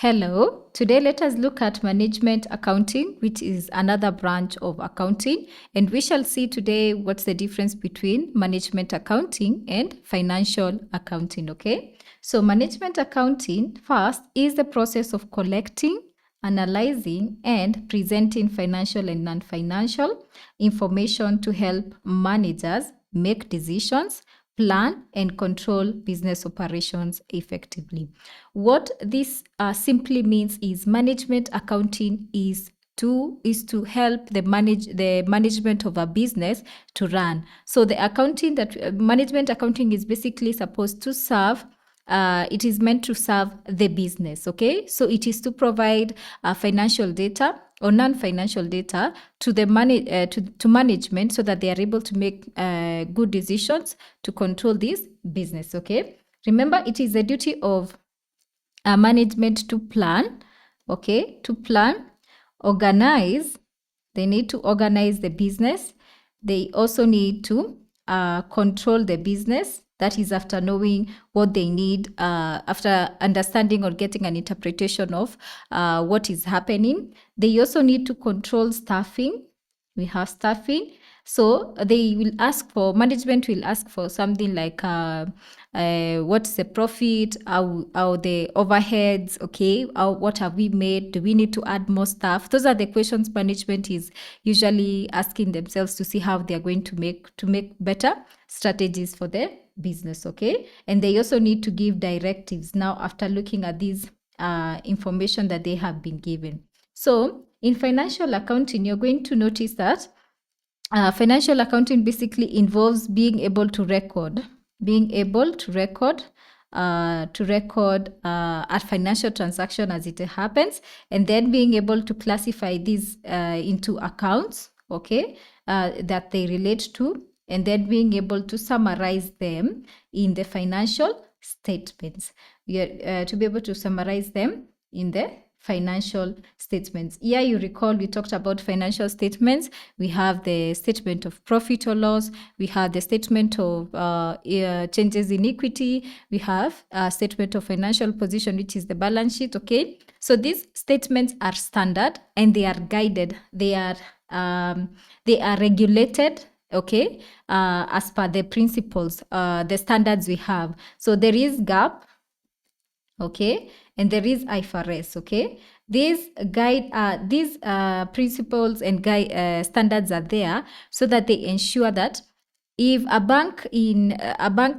Hello, today let us look at management accounting, which is another branch of accounting, and we shall see today what's the difference between management accounting and financial accounting, okay? So management accounting first is the process of collecting, analyzing, and presenting financial and non-financial information to help managers make decisions, plan, and control business operations effectively. What this simply means is management accounting is to help the management of a business to run. So the accounting that management accounting is basically supposed to serve. It is meant to serve the business. Okay, so it is to provide financial data or non-financial data to the to management so that they are able to make good decisions to control this business. Okay, remember it is the duty of management to plan, okay, to plan, organize. They need to organize the business. They also need to control the business. That is after knowing what they need, after understanding or getting an interpretation of what is happening. They also need to control staffing. We have staffing. So they will ask for, management will ask for something like what's the profit, how the overheads, okay, what have we made, do we need to add more staff? Those are the questions management is usually asking themselves to see how they are going to make better strategies for their business, okay? And they also need to give directives now after looking at these information that they have been given. So in financial accounting, you're going to notice that financial accounting basically involves being able to record a financial transaction as it happens, and then being able to classify these into accounts, okay, that they relate to, and then being able to summarize them in the financial statements. To be able to summarize them in the financial statements. Here you recall we talked about financial statements. We have the statement of profit or loss. We have the statement of changes in equity. We have a statement of financial position, which is the balance sheet, okay? So these statements are standard and they are guided. They are regulated, okay, as per the principles, the standards we have. So there is GAAP, okay, and there is IFRS, okay. These principles and standards are there so that they ensure that if a bank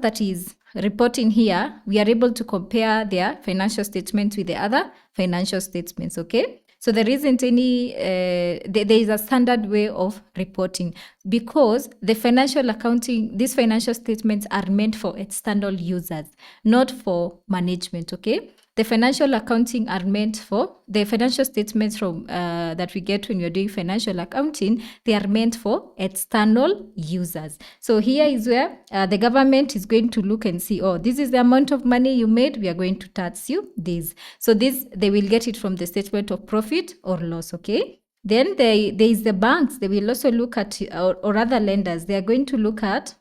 that is reporting here, we are able to compare their financial statements with the other financial statements, okay. So there isn't any, there is a standard way of reporting because the financial accounting, these financial statements are meant for external users, not for management, okay? The financial accounting are meant for, the financial statements from that we get when you're doing financial accounting, they are meant for external users. So here is where the government is going to look and see, oh, this is the amount of money you made, we are going to tax you this. So this, they will get it from the statement of profit or loss, okay? Then there is the banks, they will also look at, or other lenders, they are going to look at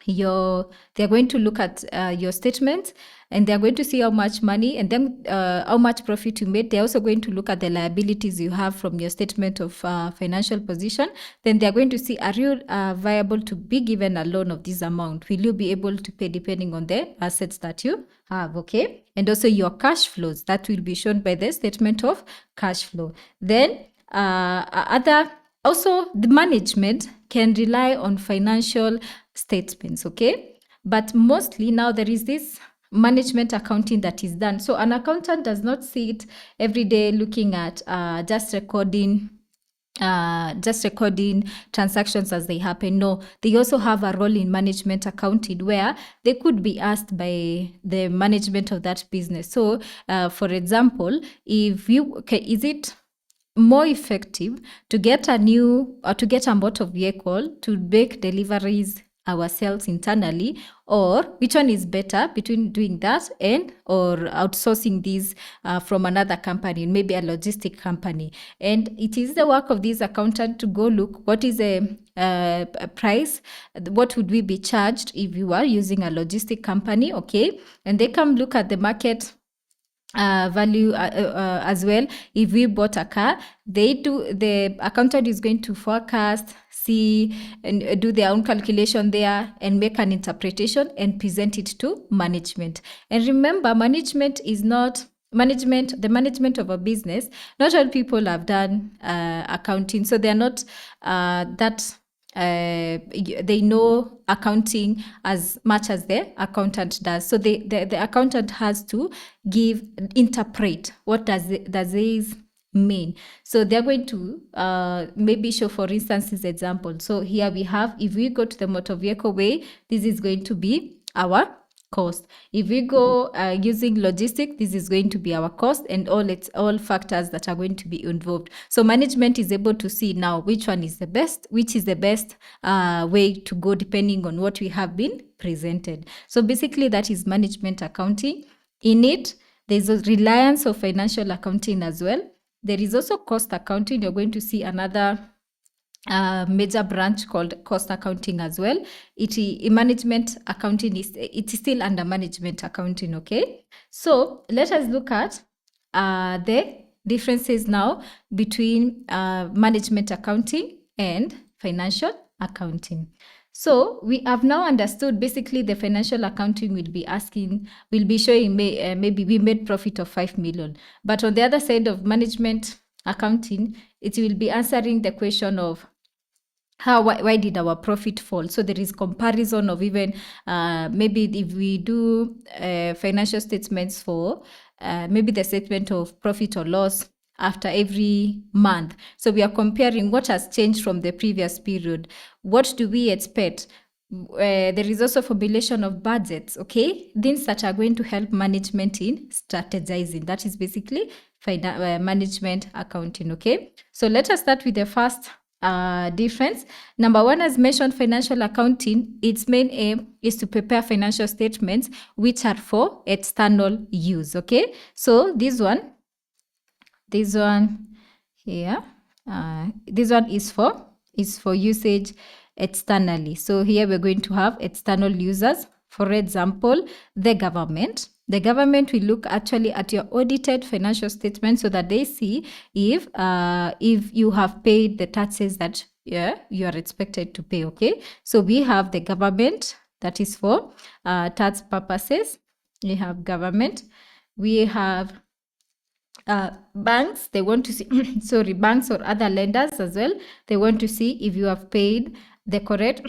your statements, and they're going to see how much money and then how much profit you made. They're also going to look at the liabilities you have from your statement of financial position. Then they're going to see, are you viable to be given a loan of this amount? Will you be able to pay depending on the assets that you have, okay? And also your cash flows, that will be shown by the statement of cash flow. Then also the management can rely on financial statements, okay? But mostly now there is this management accounting that is done. So an accountant does not sit every day looking at just recording transactions as they happen. No, they also have a role in management accounting where they could be asked by the management of that business. So for example, is it more effective to get a motor vehicle to make deliveries ourselves internally, or which one is better between doing that and or outsourcing these from another company, maybe a logistic company? And it is the work of this accountant to go look what is a price, what would we be charged if you are using a logistic company, okay? And they come look at the market value as well. If we bought a car, the accountant is going to forecast, see, and do their own calculation there and make an interpretation and present it to management. And remember, the management of a business, not all people have done accounting, so they're not that they know accounting as much as the accountant does. So the accountant has to interpret what does this mean. So they're going to maybe show, for instance, this example. So here we have, if we go to the motor vehicle way, this is going to be our cost. If we go using logistics, this is going to be our cost, and all factors that are going to be involved. So management is able to see now which is the best way to go depending on what we have been presented. So basically that is management accounting. In it, there's a reliance of financial accounting as well. There is also cost accounting. You're going to see another major branch called cost accounting as well. Management accounting is still under management accounting. Okay, so let us look at the differences now between management accounting and financial accounting. So we have now understood basically the financial accounting will be showing maybe we made profit of 5 million. But on the other side of management accounting, it will be answering the question of why did our profit fall? So there is comparison of even maybe if we do financial statements for maybe the statement of profit or loss after every month. So we are comparing what has changed from the previous period. What do we expect? There is also formulation of budgets, okay? Things that are going to help management in strategizing. That is basically management accounting, okay? So let us start with the first difference. Number one, as mentioned, financial accounting, its main aim is to prepare financial statements which are for external use, okay? So this one here, this one is for usage externally. So here we're going to have external users. For example, the government. The government will look actually at your audited financial statement so that they see if you have paid the taxes that you are expected to pay. Okay, so we have the government, that is for tax purposes. We have government. We have banks. They want to see banks or other lenders as well. They want to see if you have paid the correct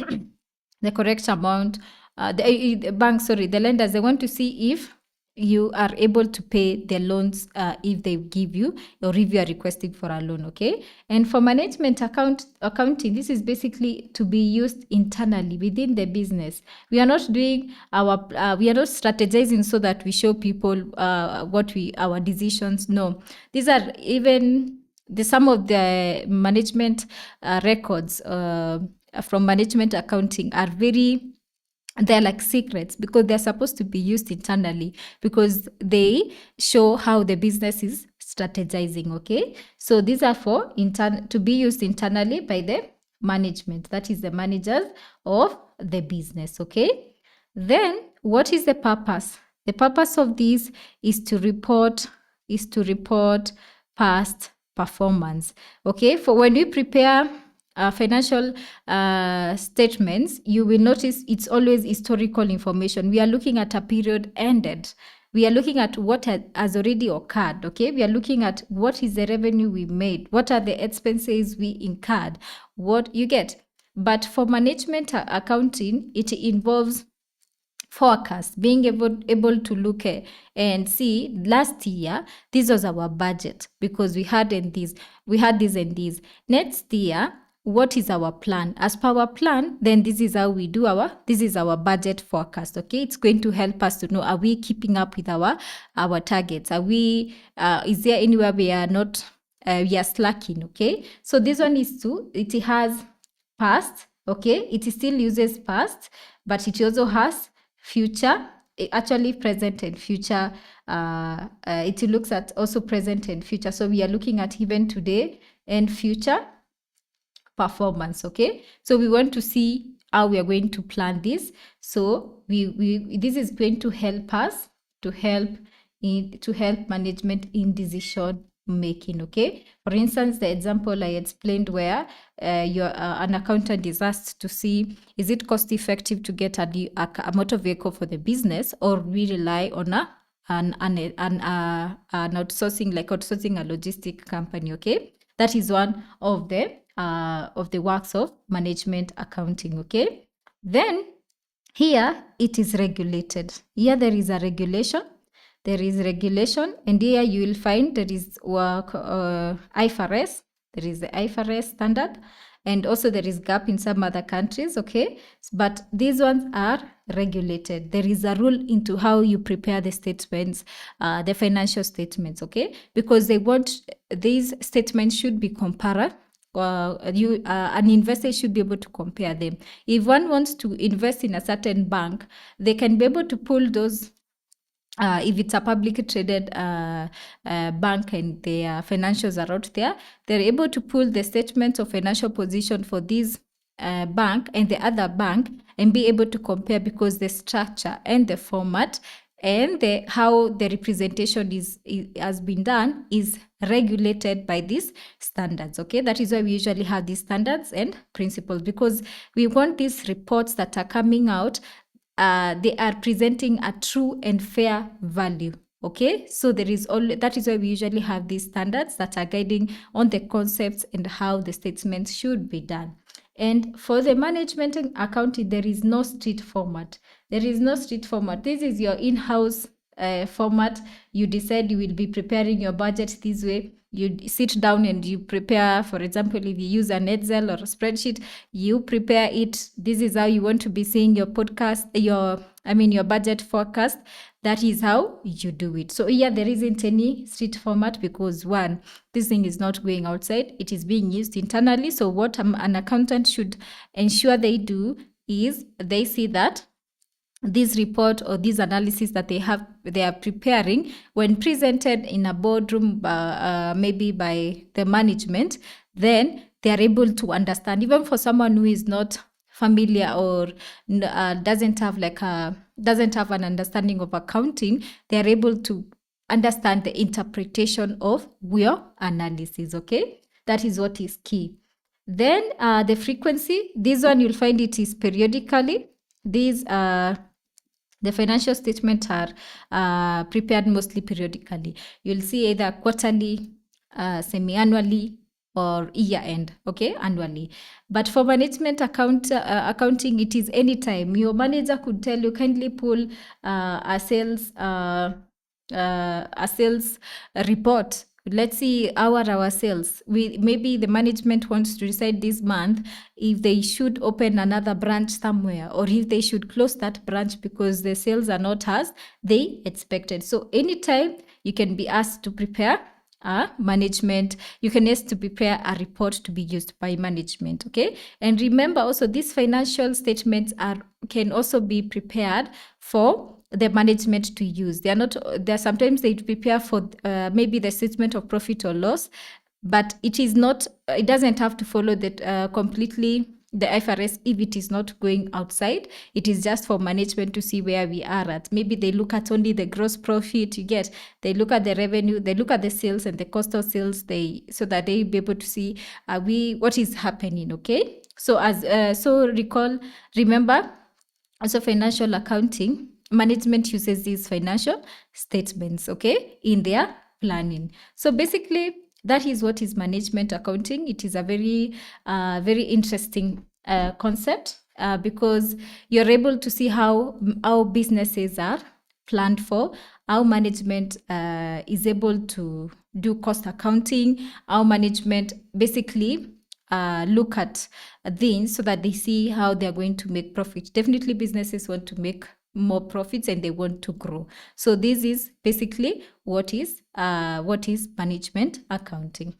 amount. The lenders, they want to see if you are able to pay the loans if they give you, or if you are requesting for a loan, okay? And for management accounting, this is basically to be used internally within the business. We are not doing we are not strategizing so that we show people our decisions. No, these are even some of the management records from management accounting are they're like secrets, because they're supposed to be used internally, because they show how the business is strategizing, okay? So these are to be used internally by the management, that is the managers of the business, okay? Then what is the purpose? The purpose of this is to report past performance, okay? For when we prepare financial statements, you will notice it's always historical information. We are looking at a period ended. We are looking at what has already occurred, okay? We are looking at what is the revenue we made, what are the expenses we incurred, what you get. But for management accounting, it involves forecast, being able to look at and see last year this was our budget because we had this and this. Next year, what is our plan? As per our plan, then this is how we do this is our budget forecast, okay? It's going to help us to know, are we keeping up with our targets? Are we is there anywhere we are not we are slacking, okay? So this one it has past, okay? It still uses past, but it also has future, actually present and future. It looks at also present and future. So we are looking at even today and future performance, okay? So we want to see how we are going to plan this. So this is going to help us to help management in decision making. Okay, for instance, the example I explained where an accountant is asked to see, is it cost effective to get a motor vehicle for the business, or we rely on an outsourcing, like outsourcing a logistic company. Okay, that is one of the works of management accounting. Okay, then here it is regulated. Here there is a regulation. There is regulation, and here you will find there is IFRS. There is the IFRS standard, and also there is GAAP in some other countries. Okay, but these ones are regulated. There is a rule into how you prepare the statements, the financial statements. Okay, because they want these statements should be comparable. An investor should be able to compare them. If one wants to invest in a certain bank, they can be able to pull those. If it's a publicly traded bank and their financials are out there, they're able to pull the statements of financial position for this bank and the other bank and be able to compare, because the structure and the format and how the representation has been done is regulated by these standards. Okay, that is why we usually have these standards and principles, because we want these reports that are coming out, they are presenting a true and fair value. Okay, so that is why we usually have these standards that are guiding on the concepts and how the statements should be done. And for the management and accounting, there is no street format. There is no street format. This is your in-house format. You decide you will be preparing your budget this way. You sit down and you prepare. For example, if you use an Excel or a spreadsheet, you prepare it. This is how you want to be seeing your podcast, your budget forecast. That is how you do it. So here there isn't any street format, because one, this thing is not going outside. It is being used internally. So what an accountant should ensure they do is they see that this report or this analysis that they are preparing, when presented in a boardroom, maybe by the management, then they are able to understand. Even for someone who is not familiar or doesn't have an understanding of accounting, they are able to understand the interpretation of your analysis. Okay, that is what is key. Then the frequency, this one you'll find it is periodically. These the financial statements are prepared mostly periodically. You'll see either quarterly, semi-annually, or year-end, okay, annually. But for management accounting, it is anytime. Your manager could tell you, kindly pull a sales report. Let's see our sales. Maybe the management wants to decide this month if they should open another branch somewhere, or if they should close that branch because the sales are not as they expected. So anytime you can be asked to prepare management, you can ask to prepare a report to be used by management. Okay, and remember also these financial statements can also be prepared for the management to use. They're sometimes they prepare for maybe the statement of profit or loss, but it doesn't have to follow that completely the IFRS if it is not going outside. It is just for management to see where we are at. Maybe they look at only the gross profit you get. They look at the revenue, they look at the sales and the cost of sales, so that they be able to see what is happening. Okay, so remember also financial accounting, management uses these financial statements, okay, in their planning. So basically, that is what is management accounting. It is a very, very interesting concept because you're able to see how businesses are planned for, how management is able to do cost accounting, how management basically look at things so that they see how they're going to make profit. Definitely businesses want to make more profits and they want to grow. So this is basically what is management accounting.